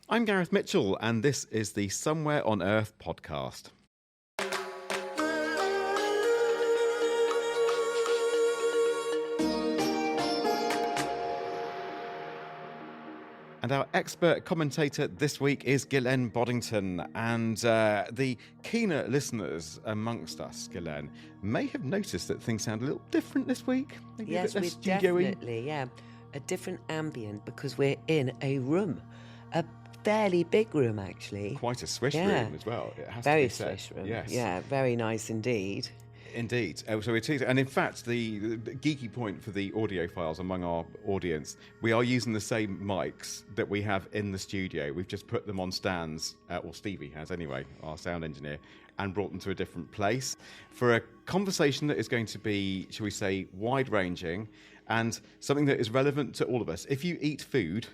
I'm Gareth Mitchell, and this is the Somewhere on Earth podcast. And our expert commentator this week is Ghislaine Boddington. And the keener listeners amongst us, Ghislaine, may have noticed that things sound a little different this week. Maybe yes, a bit less studio-y. Definitely, yeah. A different ambient because we're in a room, a fairly big room, actually. Quite a swish room as well. It has very to be said. swish room. Yes. Yeah, very nice indeed. Indeed. So it is, and in fact, the geeky point for the audiophiles among our audience, we are using the same mics that we have in the studio. We've just put them on stands, or Stevie has anyway, our sound engineer, and brought them to a different place for a conversation that is going to be, shall we say, wide-ranging and something that is relevant to all of us. If you eat food,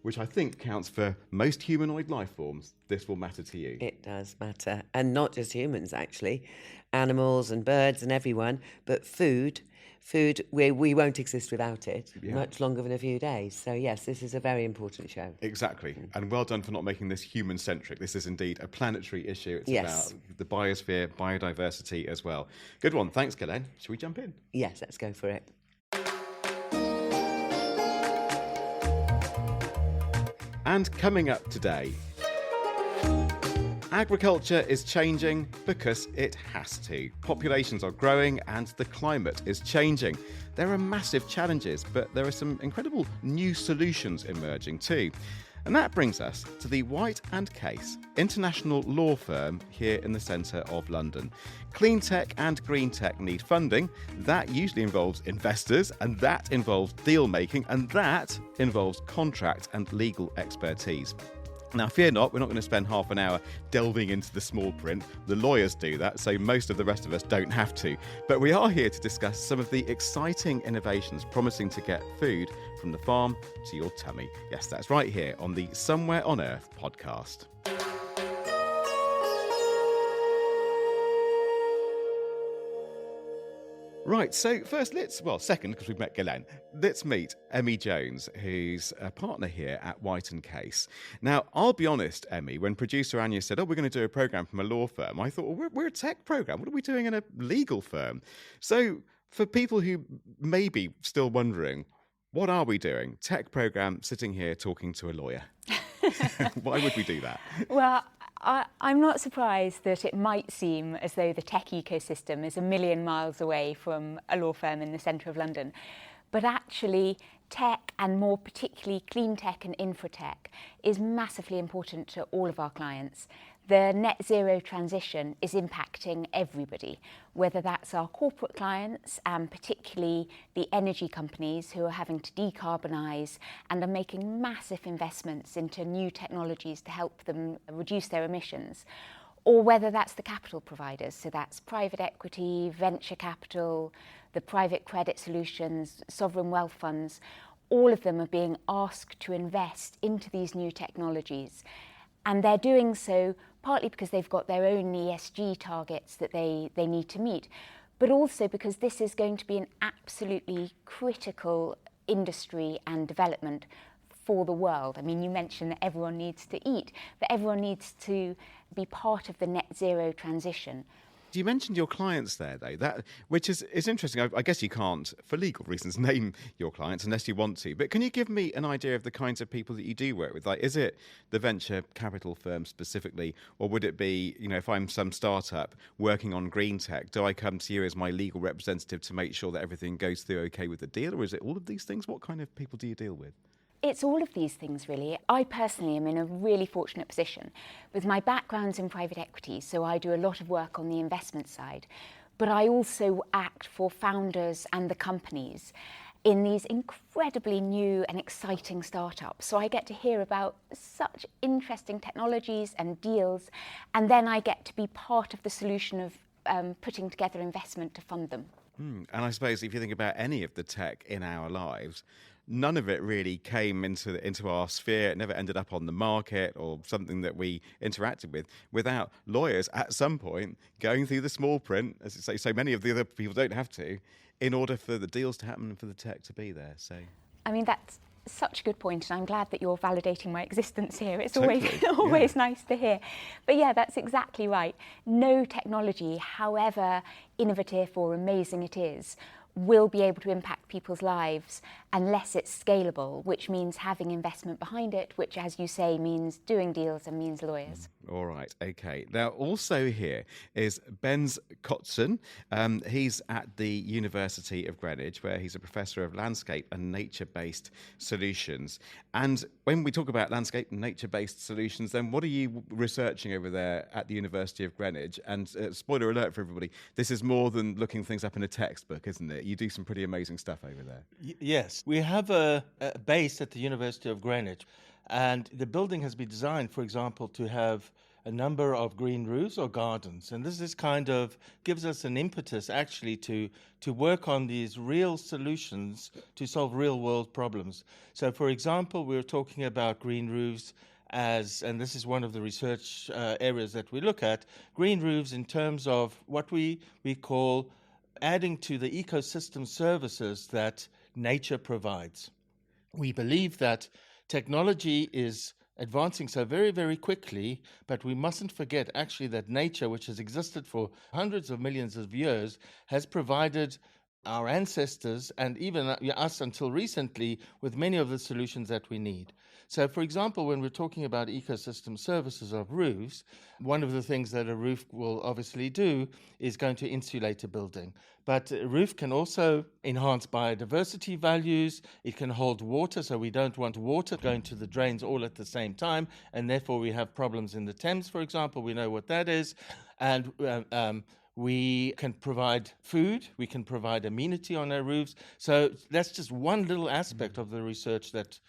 which I think counts for most humanoid life forms, this will matter to you. It does matter. And not just humans, actually. Animals and birds and everyone. But food, we won't exist without it much longer than a few days. So, yes, this is a very important show. Exactly. And well done for not making this human-centric. This is indeed a planetary issue. It's about the biosphere, biodiversity as well. Good one. Thanks, Ghislaine. Shall we jump in? Yes, let's go for it. And coming up today, agriculture is changing because it has to. Populations are growing and the climate is changing. There are massive challenges, but there are some incredible new solutions emerging too. And that brings us to the White & Case international law firm here in the centre of London. Cleantech and greentech need funding. That usually involves investors, and that involves deal making, and that involves contract and legal expertise. Now, fear not, we're not going to spend half an hour delving into the small print. The lawyers do that, so most of the rest of us don't have to. But we are here to discuss some of the exciting innovations promising to get food from the farm to your tummy. Yes, that's right here on the Somewhere on Earth podcast. Right, so second, because we've met Ghislaine, let's meet Emmie Jones, who's a partner here at White & Case. Now, I'll be honest, Emmie, when producer Anya said, we're going to do a programme from a law firm, I thought, we're a tech programme. What are we doing in a legal firm? So for people who may be still wondering, what are we doing? Tech programme sitting here talking to a lawyer. Why would we do that? Well, I'm not surprised that it might seem as though the tech ecosystem is a million miles away from a law firm in the centre of London. But actually, tech, and more particularly clean tech and infratech, is massively important to all of our clients. The net zero transition is impacting everybody, whether that's our corporate clients and particularly the energy companies who are having to decarbonise and are making massive investments into new technologies to help them reduce their emissions, or whether that's the capital providers, so that's private equity, venture capital, the private credit solutions, sovereign wealth funds. All of them are being asked to invest into these new technologies. And they're doing so partly because they've got their own ESG targets that they need to meet, but also because this is going to be an absolutely critical industry and development for the world. I mean, you mentioned that everyone needs to eat, but everyone needs to be part of the net zero transition. You mentioned your clients there, though, which is interesting. I guess you can't, for legal reasons, name your clients unless you want to. But can you give me an idea of the kinds of people that you do work with? Like, is it the venture capital firm specifically, or would it be, if I'm some startup working on green tech, do I come to you as my legal representative to make sure that everything goes through okay with the deal, or is it all of these things? What kind of people do you deal with? It's all of these things, really. I personally am in a really fortunate position with my background's in private equity, so I do a lot of work on the investment side, but I also act for founders and the companies in these incredibly new and exciting startups. So I get to hear about such interesting technologies and deals, and then I get to be part of the solution of putting together investment to fund them. And I suppose if you think about any of the tech in our lives, none of it really came into our sphere. It never ended up on the market or something that we interacted with without lawyers at some point going through the small print, as you say, so many of the other people don't have to, in order for the deals to happen and for the tech to be there. So, I mean, that's such a good point, and I'm glad that you're validating my existence here. It's Totally, always nice to hear. But yeah, that's exactly right. No technology, however innovative or amazing it is, will be able to impact people's lives unless it's scalable, which means having investment behind it, which, as you say, means doing deals and means lawyers. All right, okay. Now, also here is Benz Kotzen. He's at the University of Greenwich, where he's a professor of landscape and nature-based solutions. And when we talk about landscape and nature-based solutions, then what are you researching over there at the University of Greenwich? And spoiler alert for everybody, this is more than looking things up in a textbook, isn't it? You do some pretty amazing stuff over there. Yes, we have a base at the University of Greenwich, and the building has been designed, for example, to have a number of green roofs or gardens. And this is kind of gives us an impetus actually to work on these real solutions to solve real world problems. So, for example, we're talking about green roofs and this is one of the research areas that we look at, green roofs in terms of what we call adding to the ecosystem services that nature provides. We believe that technology is advancing so very, very quickly, but we mustn't forget actually that nature, which has existed for hundreds of millions of years, has provided our ancestors and even us until recently with many of the solutions that we need. So, for example, when we're talking about ecosystem services of roofs, one of the things that a roof will obviously do is going to insulate a building. But a roof can also enhance biodiversity values. It can hold water, so we don't want water going to the drains all at the same time, and therefore we have problems in the Thames, for example. We know what that is. And we can provide food, we can provide amenity on our roofs. So that's just one little aspect of the research that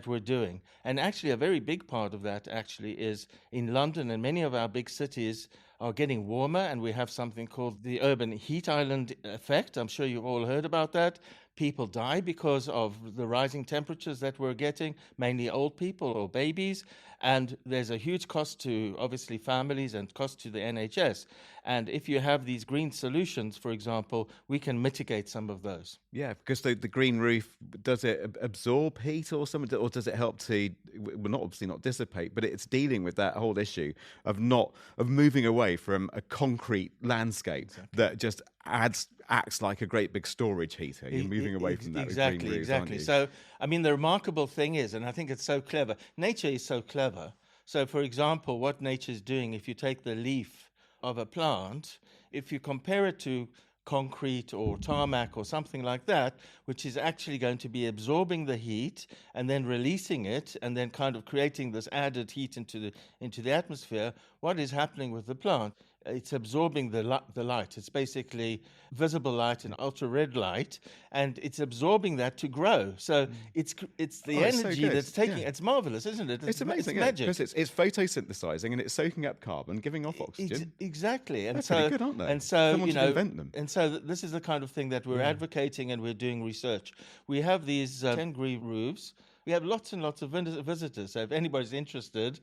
we're doing. And actually a very big part of that actually is in London, and many of our big cities are getting warmer, and we have something called the urban heat island effect. I'm sure you've all heard about that. People die because of the rising temperatures that we're getting, mainly old people or babies. And there's a huge cost to, obviously, families and cost to the NHS. And if you have these green solutions, for example, we can mitigate some of those. Yeah, because the green roof, does it absorb heat or something, or does it help to, well, not obviously not dissipate, but it's dealing with that whole issue of moving away from a concrete landscape that just acts like a great big storage heater. You're moving away from that with green roofs, exactly. aren't you? So, I mean, the remarkable thing is, and I think it's so clever, nature is so clever. So, for example, what nature is doing, if you take the leaf of a plant, if you compare it to concrete or tarmac or something like that, which is actually going to be absorbing the heat and then releasing it and then kind of creating this added heat into the atmosphere, what is happening with the plant? It's absorbing the light. It's basically visible light and ultra-red light, and it's absorbing that to grow. So it's the energy so that's taking. Yeah. It's marvelous, isn't it? It's amazing, it's magic. because it's photosynthesizing and it's soaking up carbon, giving off oxygen. Exactly, and That's so pretty good, aren't they? And so Someone should invent them. And so this is the kind of thing that we're advocating, and we're doing research. We have these 10 green roofs. We have lots and lots of visitors. So if anybody's interested,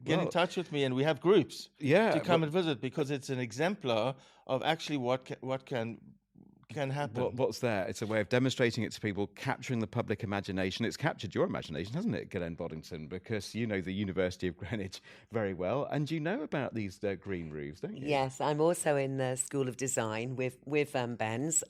get in touch with me, and we have groups to come and visit, because it's an exemplar of actually what can happen. What's there? It's a way of demonstrating it to people, capturing the public imagination. It's captured your imagination, hasn't it, Ghislaine Boddington? Because you know the University of Greenwich very well, and you know about these green roofs, don't you? Yes, I'm also in the School of Design with Benz.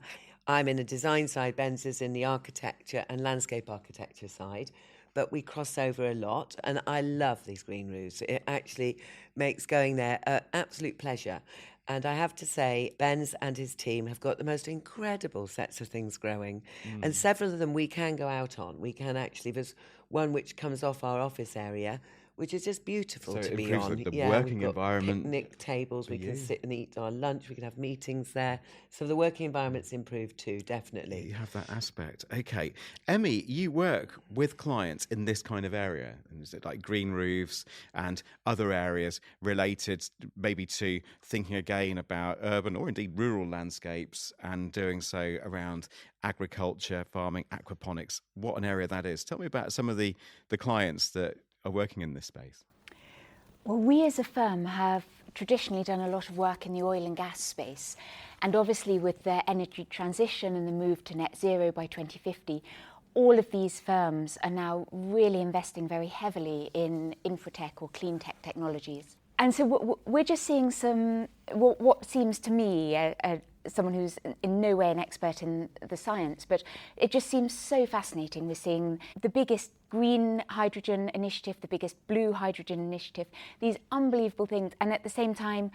I'm in the design side, Benz is in the architecture and landscape architecture side. But we cross over a lot, and I love these green roofs. It actually makes going there an absolute pleasure. And I have to say, Benz and his team have got the most incredible sets of things growing. And several of them we can go out on. We can actually, there's one which comes off our office area, which is just beautiful So to it be improves on. the working we've got environment. Picnic tables, we can sit and eat our lunch, we can have meetings there. So the working environment's improved too, definitely. You have that aspect. Okay. Emmie, you work with clients in this kind of area. And is it like green roofs and other areas related maybe to thinking again about urban or indeed rural landscapes, and doing so around agriculture, farming, aquaponics? What an area that is. Tell me about some of the clients that are working in this space. Well, we as a firm have traditionally done a lot of work in the oil and gas space. And obviously with the energy transition and the move to net zero by 2050, all of these firms are now really investing very heavily in infratech or cleantech technologies. And so we're just seeing what seems to me, someone who's in no way an expert in the science, but it just seems so fascinating. We're seeing the biggest green hydrogen initiative, the biggest blue hydrogen initiative, these unbelievable things. And at the same time,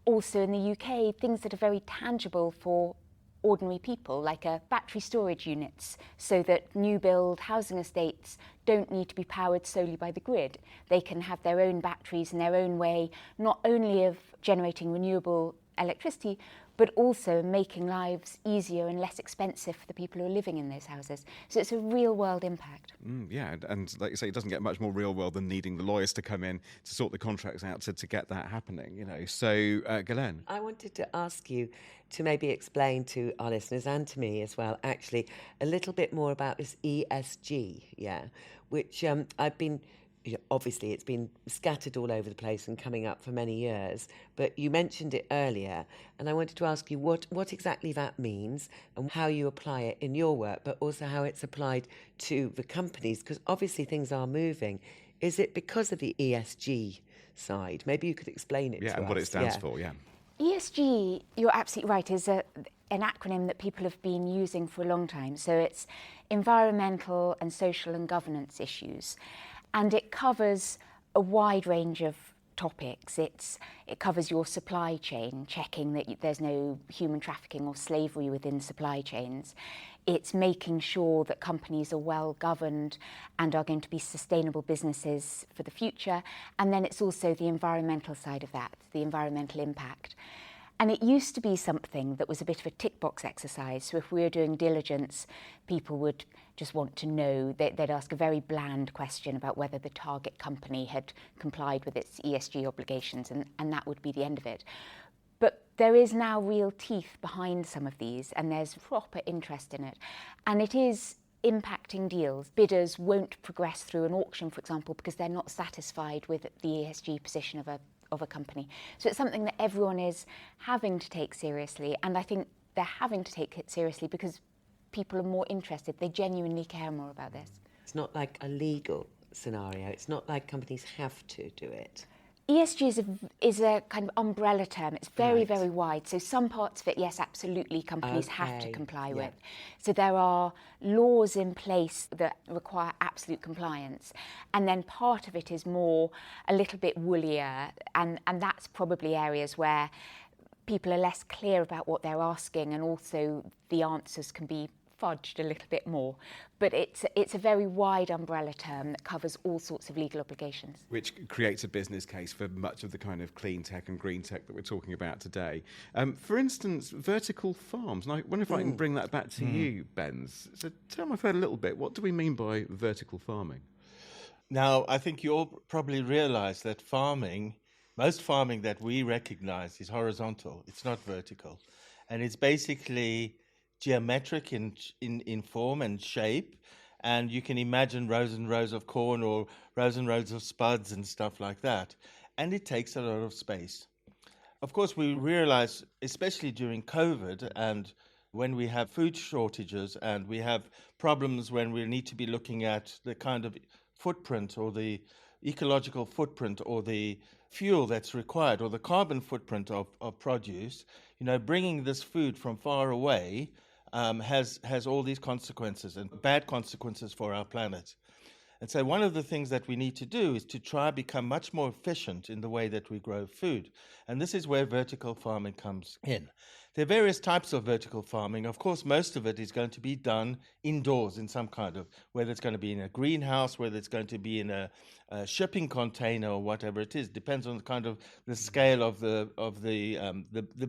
also in the UK, things that are very tangible for ordinary people, like battery storage units, so that new build housing estates don't need to be powered solely by the grid. They can have their own batteries and their own way, not only of generating renewable electricity, but also making lives easier and less expensive for the people who are living in those houses. So it's a real world impact. Yeah, and like you say, it doesn't get much more real world than needing the lawyers to come in to sort the contracts out to get that happening, you know. So, Ghislaine? I wanted to ask you to maybe explain to our listeners and to me as well, actually, a little bit more about this ESG, which I've been... Obviously, it's been scattered all over the place and coming up for many years, but you mentioned it earlier, and I wanted to ask you what exactly that means and how you apply it in your work, but also how it's applied to the companies, because obviously things are moving. Is it because of the ESG side? Maybe you could explain it to us. Yeah, and what it stands for, ESG, you're absolutely right, is an acronym that people have been using for a long time. So it's environmental and social and governance issues. And it covers a wide range of topics. It covers your supply chain, checking that there's no human trafficking or slavery within supply chains. It's making sure that companies are well governed and are going to be sustainable businesses for the future. And then it's also the environmental side of that, the environmental impact. And it used to be something that was a bit of a tick box exercise. So if we were doing diligence, people would just want to know, they'd ask a very bland question about whether the target company had complied with its ESG obligations, and that would be the end of it. But there is now real teeth behind some of these, and there's proper interest in it. And it is impacting deals. Bidders won't progress through an auction, for example, because they're not satisfied with the ESG position of a company. So it's something that everyone is having to take seriously, and I think they're having to take it seriously because people are more interested. They genuinely care more about this. It's not like a legal scenario. It's not like companies have to do it. ESG is a kind of umbrella term. It's very, very wide. So some parts of it, yes, absolutely, companies have to comply with. So there are laws in place that require absolute compliance. And then part of it is more a little bit woollier. And that's probably areas where people are less clear about what they're asking, and also the answers can be fudged a little bit more. But it's a very wide umbrella term that covers all sorts of legal obligations. Which creates a business case for much of the kind of clean tech and green tech that we're talking about today. For instance, vertical farms. And I wonder if I can bring that back to you, Benz. So tell my friend a little bit, what do we mean by vertical farming? Now, I think you all probably realise that most farming that we recognise is horizontal. It's not vertical. And it's basically geometric in form and shape, and you can imagine rows and rows of corn or rows and rows of spuds and stuff like that, and it takes a lot of space. Of course, we realize, especially during COVID and when we have food shortages and we have problems when we need to be looking at the kind of footprint or the ecological footprint or the fuel that's required or the carbon footprint of produce, bringing this food from far away has all these consequences and bad consequences for our planet. And so one of the things that we need to do is to try become much more efficient in the way that we grow food. And this is where vertical farming comes in. There are various types of vertical farming. Of course, most of it is going to be done indoors in some kind of, whether it's going to be in a greenhouse, whether it's going to be in a shipping container or whatever it is. Depends on the kind of the scale of the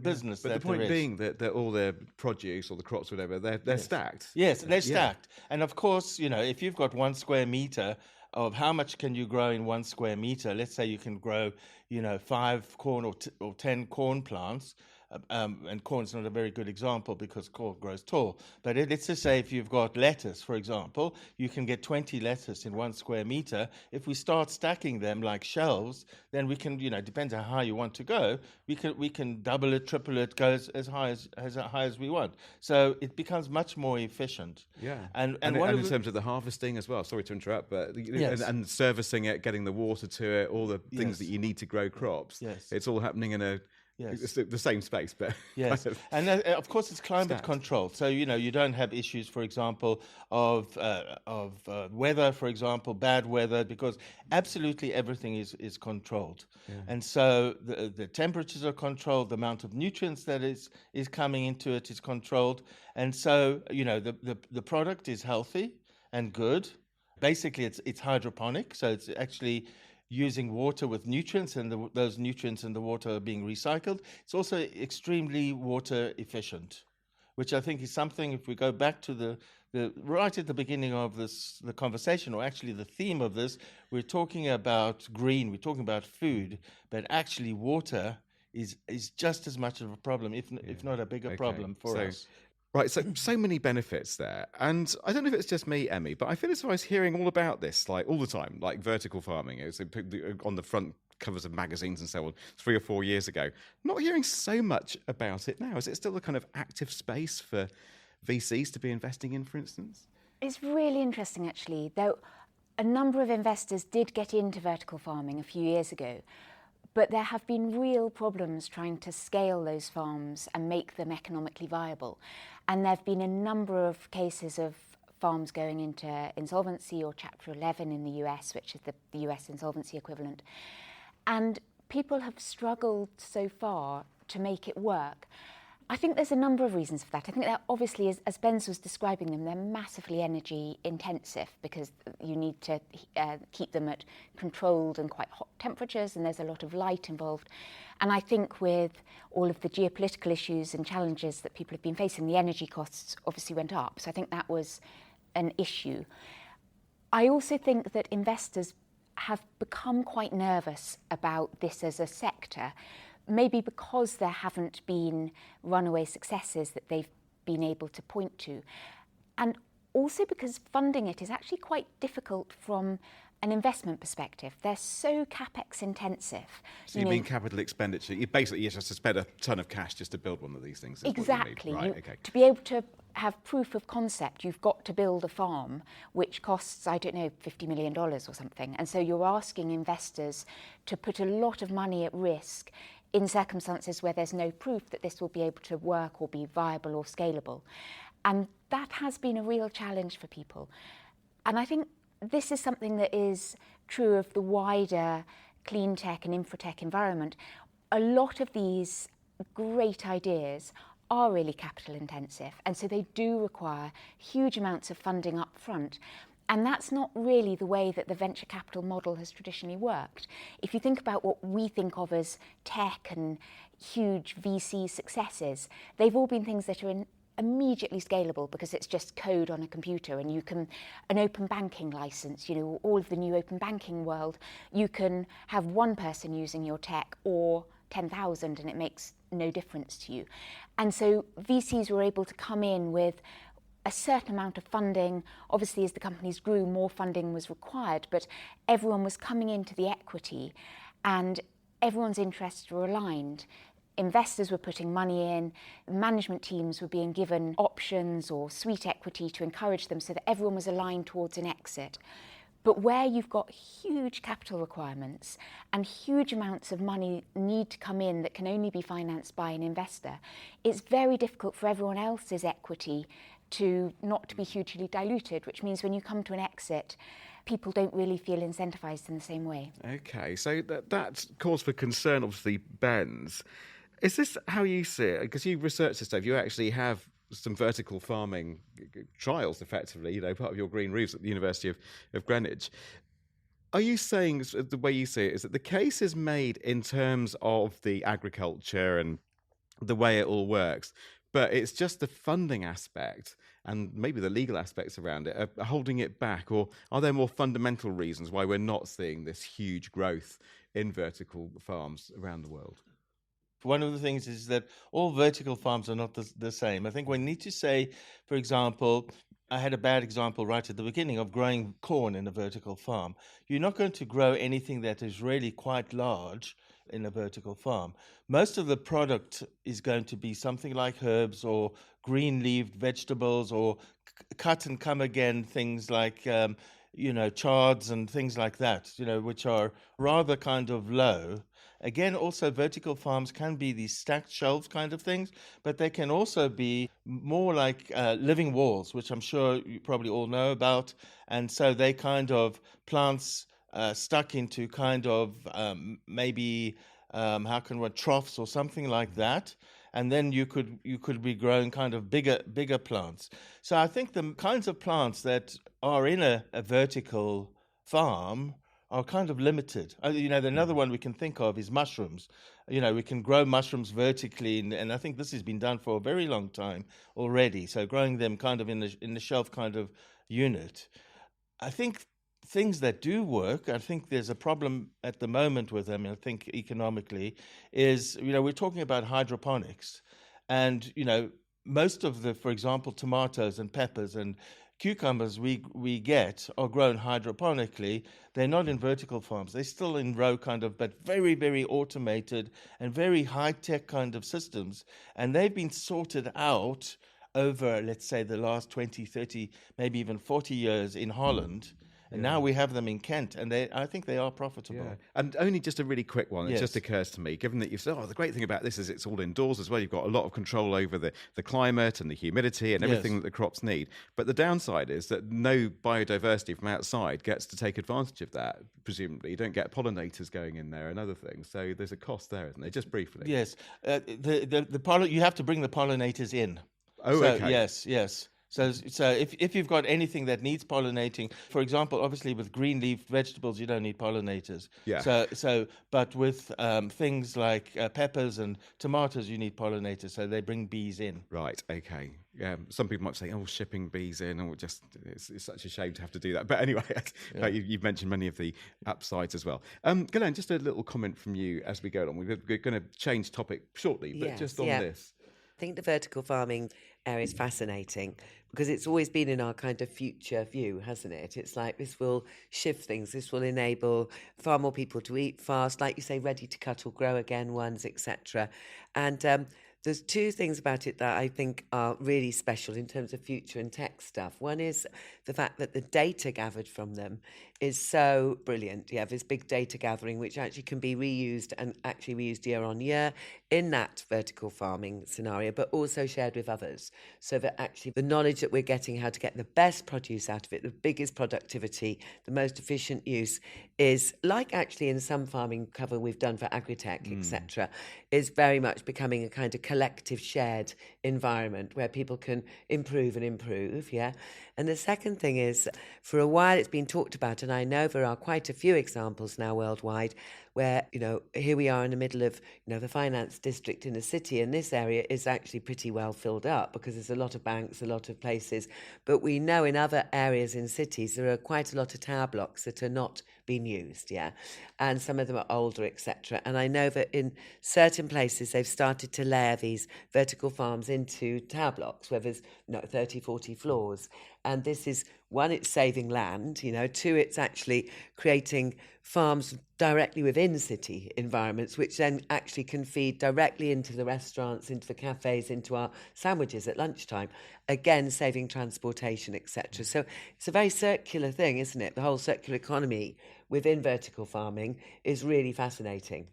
business. But the point being that all their produce or the crops, whatever, they're stacked. Yes, they're stacked. And of course, if you've got 1 square meter of how much can you grow in 1 square meter, let's say you can grow, 5 corn or 10 corn plants. and corn's not a very good example because corn grows tall. But let's just say if you've got lettuce, for example, you can get 20 lettuce in 1 square meter. If we start stacking them like shelves, then we can, depends on how you want to go, we can double it, triple it, go as high as we want. So it becomes much more efficient. Yeah, and in terms of the harvesting as well. Sorry to interrupt, but and servicing it, getting the water to it, all the things that you need to grow crops. Yes, it's all happening in the same space, but yes, and of course it's climate controlled. So you don't have issues, for example, of weather, for example, bad weather, because absolutely everything is controlled, and so the temperatures are controlled, the amount of nutrients that is coming into it is controlled, and so the product is healthy and good. Basically, it's hydroponic, so it's actually using water with nutrients, and those nutrients in the water are being recycled. It's also extremely water efficient, which I think is something, if we go back to the right at the beginning of the conversation, or actually the theme of this, we're talking about green, we're talking about food, but actually water is just as much of a problem, if not a bigger problem for us. Right, so many benefits there. And I don't know if it's just me, Emmie, but I feel as though I was hearing all about this, like all the time, like vertical farming. It was on the front covers of magazines and so on 3 or 4 years ago. Not hearing so much about it now. Is it still a kind of active space for VCs to be investing in, for instance? It's really interesting, actually, though a number of investors did get into vertical farming a few years ago. But there have been real problems trying to scale those farms and make them economically viable. And there have been a number of cases of farms going into insolvency or Chapter 11 in the US, which is the US insolvency equivalent. And people have struggled so far to make it work. I think there's a number of reasons for that. I think that obviously, as Benz was describing them, they're massively energy intensive because you need to keep them at controlled and quite hot temperatures, and there's a lot of light involved. And I think with all of the geopolitical issues and challenges that people have been facing, the energy costs obviously went up. So I think that was an issue. I also think that investors have become quite nervous about this as a sector, maybe because there haven't been runaway successes that they've been able to point to. And also because funding it is actually quite difficult from an investment perspective. They're so capex intensive. So you mean capital expenditure? You basically just have to spend a ton of cash just to build one of these things. Exactly. Right, okay. To be able to have proof of concept, you've got to build a farm which costs, I don't know, $50 million or something. And so you're asking investors to put a lot of money at risk in circumstances where there's no proof that this will be able to work or be viable or scalable. And that has been a real challenge for people. And I think this is something that is true of the wider clean tech and infratech environment. A lot of these great ideas are really capital intensive, and so they do require huge amounts of funding up front. And that's not really the way that the venture capital model has traditionally worked. If you think about what we think of as tech and huge VC successes, they've all been things that are immediately scalable because it's just code on a computer, and you can, an open banking license, all of the new open banking world, you can have one person using your tech or 10,000 and it makes no difference to you. And so VCs were able to come in with a certain amount of funding. Obviously, as the companies grew, more funding was required, but everyone was coming into the equity and everyone's interests were aligned. Investors were putting money in, management teams were being given options or sweet equity to encourage them so that everyone was aligned towards an exit. But where you've got huge capital requirements and huge amounts of money need to come in that can only be financed by an investor, it's very difficult for everyone else's equity to not to be hugely diluted, which means when you come to an exit, people don't really feel incentivized in the same way. Okay, so that's cause for concern, obviously, Benz. Is this how you see it? Because you research this stuff, you actually have some vertical farming trials, effectively, part of your green roofs at the University of Greenwich. Are you saying, the way you see it, is that the case is made in terms of the agriculture and the way it all works, but it's just the funding aspect and maybe the legal aspects around it are holding it back? Or are there more fundamental reasons why we're not seeing this huge growth in vertical farms around the world? One of the things is that all vertical farms are not the same. I think we need to say, for example, I had a bad example right at the beginning of growing corn in a vertical farm. You're not going to grow anything that is really quite large in a vertical farm. Most of the product is going to be something like herbs or green-leaved vegetables or cut and come again things like chards and things like that, which are rather kind of low. Again, also vertical farms can be these stacked shelves kind of things, but they can also be more like living walls, which I'm sure you probably all know about. And so they kind of plants stuck into kind of maybe troughs or something like that. And then you could be growing kind of bigger plants. So I think the kinds of plants that are in a vertical farm are kind of limited. Another one we can think of is mushrooms. We can grow mushrooms vertically, and I think this has been done for a very long time already. So growing them kind of in the shelf kind of unit. I think things that do work, I think there's a problem at the moment with them, I think economically, is, we're talking about hydroponics. And, most of for example, tomatoes and peppers and cucumbers we get are grown hydroponically. They're not in vertical farms. They're still in row kind of, but very, very automated and very high-tech kind of systems. And they've been sorted out over, let's say, the last 20, 30, maybe even 40 years in Holland. And now we have them in Kent, and I think they are profitable. Yeah. And only just a really quick one. It Yes. just occurs to me, given that you've said, the great thing about this is it's all indoors as well. You've got a lot of control over the climate and the humidity and everything that the crops need. But the downside is that no biodiversity from outside gets to take advantage of that, presumably. You don't get pollinators going in there and other things. So there's a cost there, isn't there? Just briefly. Yes. You have to bring the pollinators in. Oh, okay. Yes. So if you've got anything that needs pollinating, for example, obviously with green leaf vegetables, you don't need pollinators. Yeah. But with things like peppers and tomatoes, you need pollinators. So they bring bees in. Right. Okay. Yeah. Some people might say, shipping bees in, or it's such a shame to have to do that. But anyway, you've mentioned many of the upsides as well. Ghislaine, just a little comment from you as we go on. We're going to change topic shortly, but just on this. I think the vertical farming area is fascinating because it's always been in our kind of future view, hasn't it? It's like this will shift things. This will enable far more people to eat fast, like you say, ready to cut or grow again ones, etc. And there's two things about it that I think are really special in terms of future and tech stuff. One is the fact that the data gathered from them is so brilliant. You have this big data gathering, which actually can be reused and actually reused year on year in that vertical farming scenario, but also shared with others. So that actually the knowledge that we're getting, how to get the best produce out of it, the biggest productivity, the most efficient use is, like actually in some farming cover we've done for agritech, etc., is very much becoming a kind of collective shared environment where people can improve. And the second thing is, for a while it's been talked about, and I know there are quite a few examples now worldwide where, here we are in the middle of, the finance district in the city, and this area is actually pretty well filled up because there's a lot of banks, a lot of places. But we know in other areas in cities there are quite a lot of tower blocks that are not being used, and some of them are older, etc. And I know that in certain places they've started to layer these vertical farms into tower blocks where there's 30, 40 floors. And this is, one, it's saving land, two, it's actually creating farms directly within city environments, which then actually can feed directly into the restaurants, into the cafes, into our sandwiches at lunchtime, again, saving transportation, etc. So it's a very circular thing, isn't it? The whole circular economy within vertical farming is really fascinating.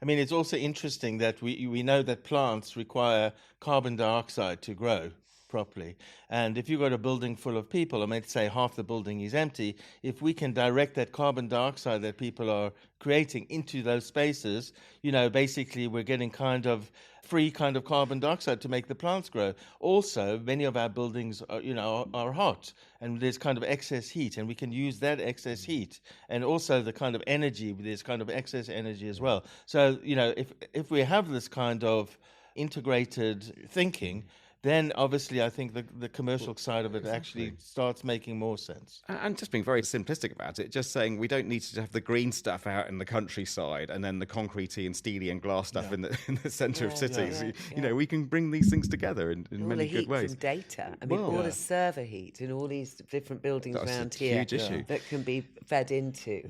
I mean, it's also interesting that we know that plants require carbon dioxide to grow properly. And if you've got a building full of people, I mean, say half the building is empty, if we can direct that carbon dioxide that people are creating into those spaces, basically we're getting kind of free kind of carbon dioxide to make the plants grow. Also, many of our buildings are hot, and there's kind of excess heat, and we can use that excess heat. And also the kind of energy, there's kind of excess energy as well. So, if we have this kind of integrated thinking, then obviously I think the commercial side of it actually starts making more sense. And just being very simplistic about it, just saying we don't need to have the green stuff out in the countryside and then the concretey and steely and glass stuff in the centre of cities. You know, we can bring these things together in all many the good heat ways. from data. I mean, all the server heat in all these different buildings That's around a here huge issue. that can be fed into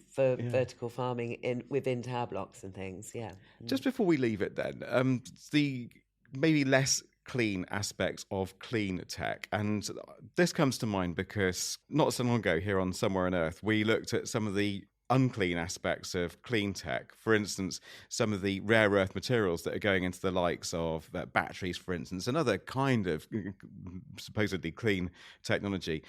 for vertical farming within tower blocks and things. Yeah. Just before we leave it then, the maybe less clean aspects of clean tech. And this comes to mind because not so long ago here on Somewhere on Earth, we looked at some of the unclean aspects of clean tech. For instance, some of the rare earth materials that are going into the likes of batteries, for instance, and other kind of supposedly clean technology.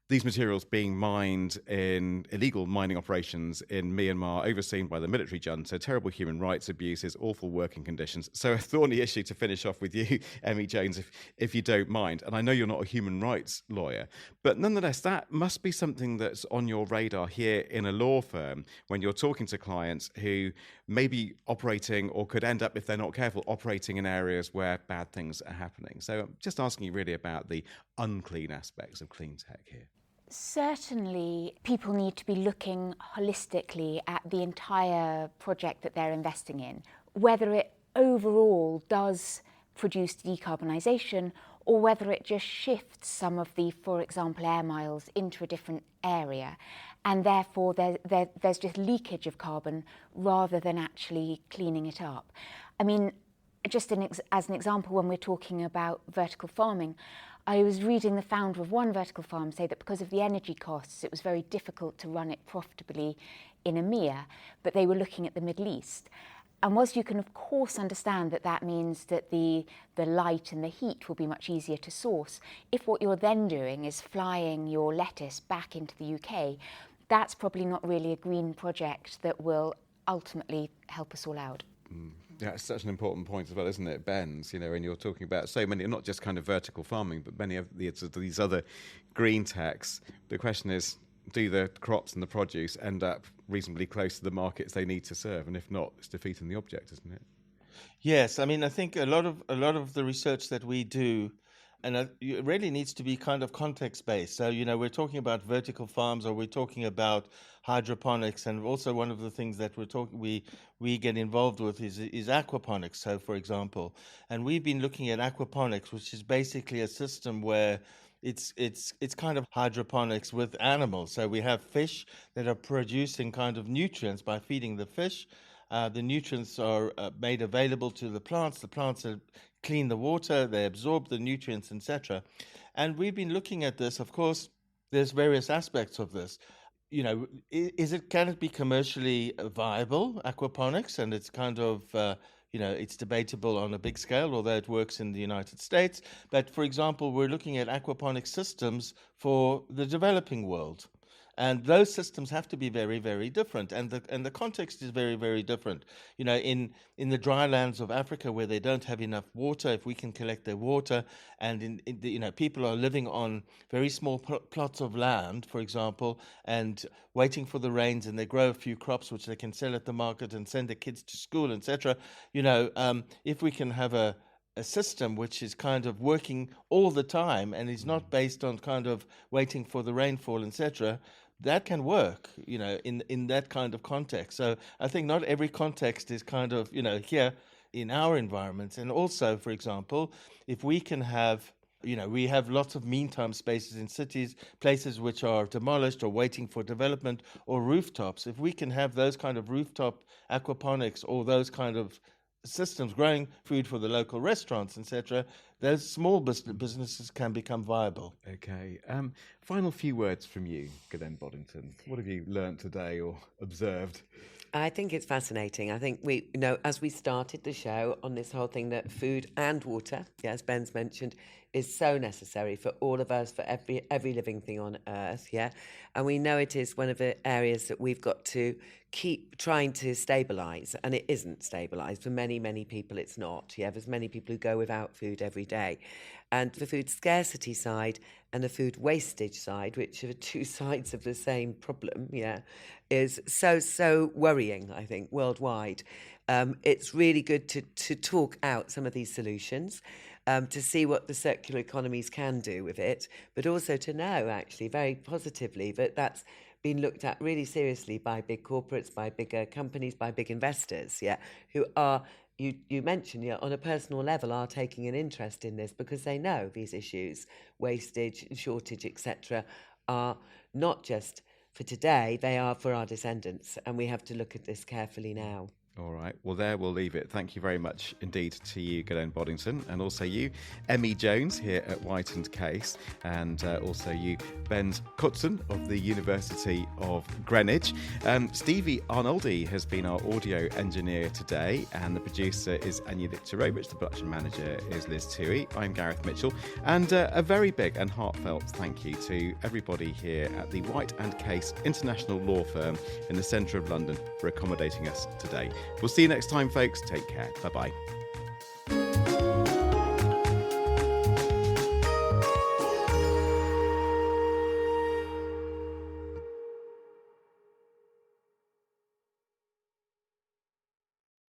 These materials being mined in illegal mining operations in Myanmar, overseen by the military junta, terrible human rights abuses, awful working conditions. So a thorny issue to finish off with you, Emmie Jones, if you don't mind. And I know you're not a human rights lawyer, but nonetheless, that must be something that's on your radar here in a law firm when you're talking to clients who may be operating or could end up, if they're not careful, operating in areas where bad things are happening. So I'm just asking you really about the unclean aspects of clean tech here. Certainly, people need to be looking holistically at the entire project that they're investing in, whether it overall does produce decarbonisation or whether it just shifts some of the, for example, air miles into a different area. And therefore, there's just leakage of carbon rather than actually cleaning it up. I mean, just as an example, when we're talking about vertical farming, I was reading the founder of one vertical farm say that because of the energy costs, it was very difficult to run it profitably in EMEA, but they were looking at the Middle East. And whilst you can, of course, understand that that means that the light and the heat will be much easier to source, if what you're then doing is flying your lettuce back into the UK, that's probably not really a green project that will ultimately help us all out. Yeah, it's such an important point as well, isn't it, Benz? You know, and you're talking about so many, not just kind of vertical farming, but many of these other green techs. The question is, do the crops and the produce end up reasonably close to the markets they need to serve? And if not, it's defeating the object, isn't it? Yes, I mean, I think a lot of the research that we do, and it really needs to be kind of context-based. So, you know, we're talking about vertical farms, or we're talking about hydroponics, and also one of the things that we get involved with is aquaponics. So, for example, and we've been looking at aquaponics, which is basically a system where it's kind of hydroponics with animals. So we have fish that are producing kind of nutrients by feeding the fish. The nutrients are made available to the plants. The plants clean the water, they absorb the nutrients, etc. And we've been looking at this. Of course, there's various aspects of this. You know, can it be commercially viable, aquaponics? And it's kind of you know, it's debatable on a big scale, although it works in the United States. But for example, we're looking at aquaponic systems for the developing world. And those systems have to be very, very different, and the context is very, very different. You know, in the dry lands of Africa where they don't have enough water, if we can collect their water, and you know, people are living on very small plots of land, for example, and waiting for the rains, and they grow a few crops which they can sell at the market and send their kids to school, etc. You know, if we can have a system which is kind of working all the time and is not based on kind of waiting for the rainfall, etc., that can work, you know, in that kind of context. So I think not every context is kind of, you know, here in our environments. And also, for example, if we can have, you know, we have lots of meantime spaces in cities, places which are demolished or waiting for development, or rooftops. If we can have those kind of rooftop aquaponics or those kind of systems growing food for the local restaurants, etc., those small businesses can become viable. Okay. Final few words from you, Ghislaine Boddington. What have you learnt today or observed? I think it's fascinating. I think we, you know, as we started the show on this whole thing that food and water, as Ben's mentioned, is so necessary for all of us, for every living thing on Earth, and we know it is one of the areas that we've got to keep trying to stabilise, and it isn't stabilised. For many, many people, it's not. There's many people who go without food every day. And the food scarcity side and the food wastage side, which are two sides of the same problem, is so worrying, I think, worldwide. It's really good to talk out some of these solutions. to see what the circular economies can do with it, but also to know, actually, very positively, that that's been looked at really seriously by big corporates, by bigger companies, by big investors, who are, you mentioned, on a personal level, are taking an interest in this because they know these issues, wastage, shortage, etc., are not just for today, they are for our descendants, and we have to look at this carefully now. All right. Well, there we'll leave it. Thank you very much indeed to you, Ghislaine Boddington, and also you, Emmie Jones, here at White and Case, and also you, Benz Kotzen of the University of Greenwich. Stevie Arnoldi has been our audio engineer today, and the producer is Anya Victorovich. The production manager is Liz Toohey. I'm Gareth Mitchell, and a very big and heartfelt thank you to everybody here at the White and Case International Law Firm in the centre of London for accommodating us today. We'll see you next time, folks. Take care. Bye-bye.